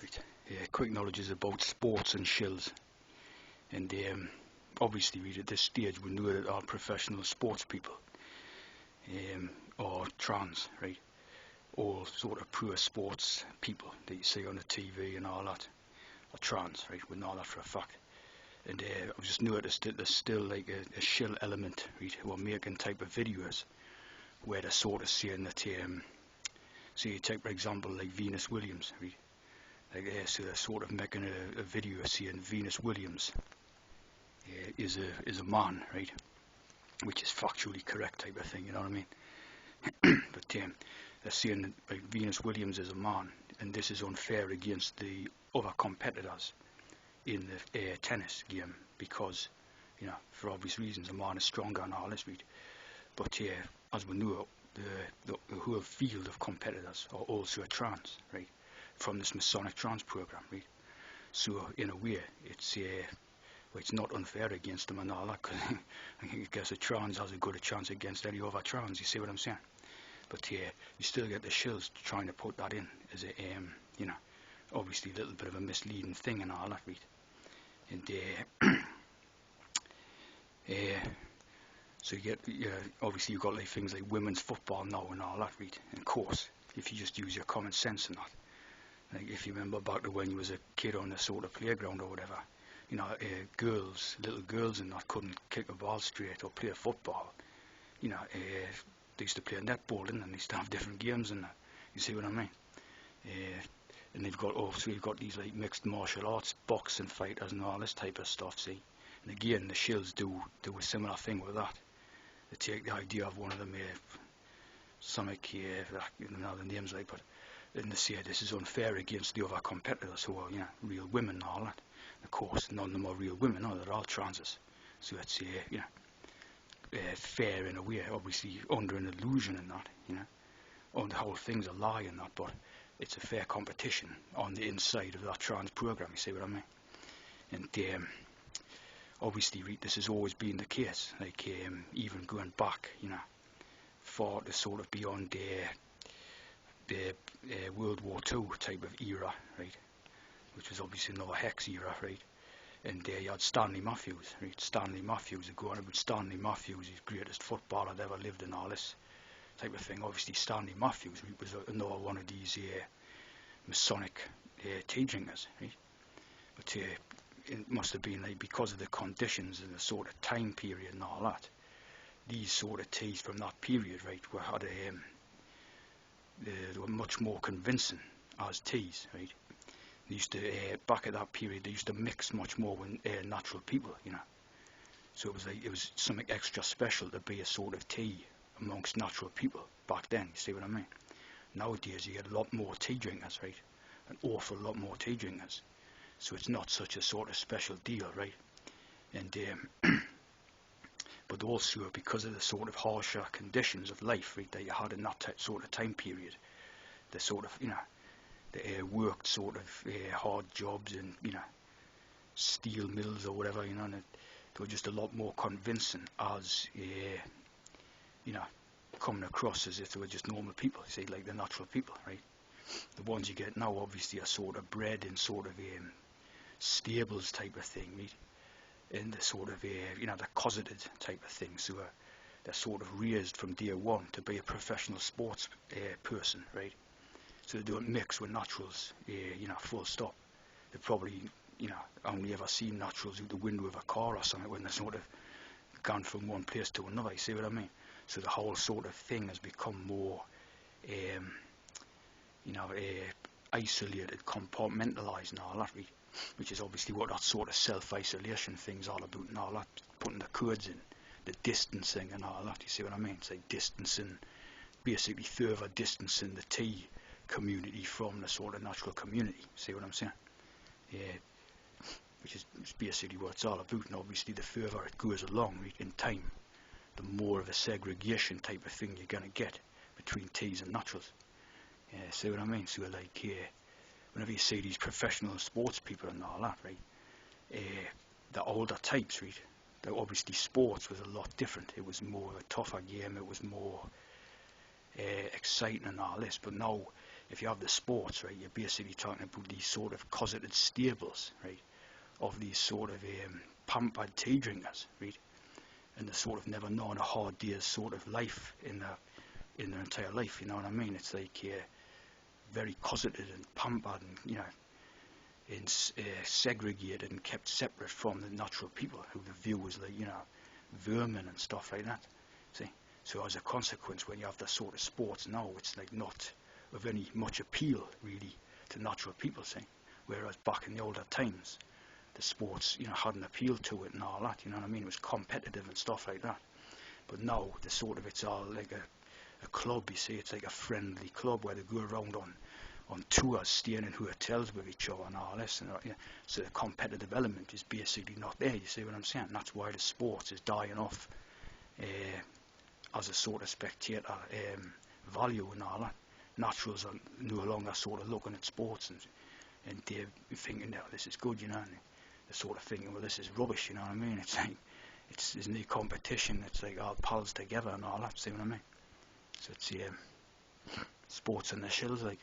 Right. Quick knowledge is about sports and shills. And obviously, at this stage, we know that our professional sports people are trans, right? All sort of poor sports people that you see on the TV and all that are trans, right? We know that for a fact. And I've just noticed that there's still like a shill element, right? Who are making type of videos where they're sort of saying that, so you take for example like Venus Williams, right? Like, so they're sort of making a video saying Venus Williams is a man, right? Which is factually correct type of thing, you know what I mean? But they're saying that like, Venus Williams is a man, and this is unfair against the other competitors in the tennis game because, you know, for obvious reasons, a man is stronger and all this, right? But as we know, the whole field of competitors are also trans, right? From this Masonic trans program, right? So in a way, it's well, it's not unfair against them and all that, because I guess a trans has a good chance against any other trans. You see what I'm saying? But you still get the shills trying to put that in as a, you know, obviously a little bit of a misleading thing and all that, right? And so you get, obviously you've got like things like women's football now and all that, right? And of course, if you just use your common sense and that, like if you remember back to when you was a kid on the sort of playground or whatever, you know, little girls and that couldn't kick a ball straight or play football. You know, they used to play netball and they used to have different games and that. You see what I mean? And they've got also you've got these like mixed martial arts, boxing fighters and all this type of stuff. See, and again the shills do a similar thing with that. They take the idea of one of them, something you know the names like, but and they say this is unfair against the other competitors who are, you know, real women and all that. Of course, none of them are real women. No, they're all transes. So it's you know, fair in a way, obviously under an illusion and that, you know, on the whole thing's a lie and that, but it's a fair competition on the inside of that trans program. You see what I mean? And obviously, this has always been the case. Like even going back, you know, far to sort of beyond the World War II type of era, right? Which was obviously another hex era, right? And you had Stanley Matthews, right? Stanley Matthews, go on about Stanley Matthews, he's the greatest footballer that ever lived and all this type of thing. Obviously, Stanley Matthews was another one of these Masonic tea drinkers, right? But it must have been like because of the conditions and the sort of time period and all that. These sort of teas from that period, right, they were much more convincing as teas, right? They used to, back at that period, they used to mix much more with natural people, you know. So it was something extra special to be a sort of tea amongst natural people back then, you see what I mean? Nowadays you get a lot more tea drinkers, right? An awful lot more tea drinkers. So it's not such a sort of special deal, right? And but also because of the sort of harsher conditions of life, right, that you had in that sort of time period, the sort of, you know, they worked sort of hard jobs in, you know, steel mills or whatever, you know, and they were just a lot more convincing as, you know, coming across as if they were just normal people, see, like the natural people, right? The ones you get now obviously are sort of bred in sort of stables type of thing, right? And the sort of, you know, the cosseted type of thing, so they're sort of raised from day one to be a professional sports person, right? So they don't mix with naturals, you know, full stop. They probably, you know, only ever seen naturals out the window of a car or something when they're sort of gone from one place to another, you see what I mean? So the whole sort of thing has become more, you know, isolated, compartmentalised and all that, right? Which is obviously what that sort of self-isolation thing's all about and all that, putting the codes in, the distancing and all that, you see what I mean? It's like distancing, basically further distancing the tea community from the sort of natural community, see what I'm saying? Yeah, which is basically what it's all about, and obviously the further it goes along, right, in time, the more of a segregation type of thing you're going to get between teas and naturals. Yeah, see what I mean? So like, whenever you see these professional sports people and all that, right, the older types, right, obviously sports was a lot different. It was more a tougher game, it was more exciting and all this, but now if you have the sports, right, you're basically talking about these sort of cosseted stables, right, of these sort of pampered tea drinkers, right, and they sort of never known a hard day's sort of life in their entire life. You know what I mean? It's like very cosseted and pampered, and segregated and kept separate from the natural people who they view as like vermin and stuff like that. See, so as a consequence, when you have that sort of sports now, it's like not of any much appeal really to natural people. See, whereas back in the older times, the sports had an appeal to it and all that. You know what I mean? It was competitive and stuff like that. But now it's all like a club. You see, it's like a friendly club where they go around on tours, staying in hotels with each other and all this. And, so the competitive element is basically not there. You see what I'm saying? And that's why the sports is dying off as a sort of spectator value and all that. Naturals are no longer sort of looking at sports and they're thinking, this is good, and they're sort of thinking, well, this is rubbish, you know what I mean? It's like, there's no competition, it's like all pals together and all that, see what I mean? So it's sports and the Shills, like.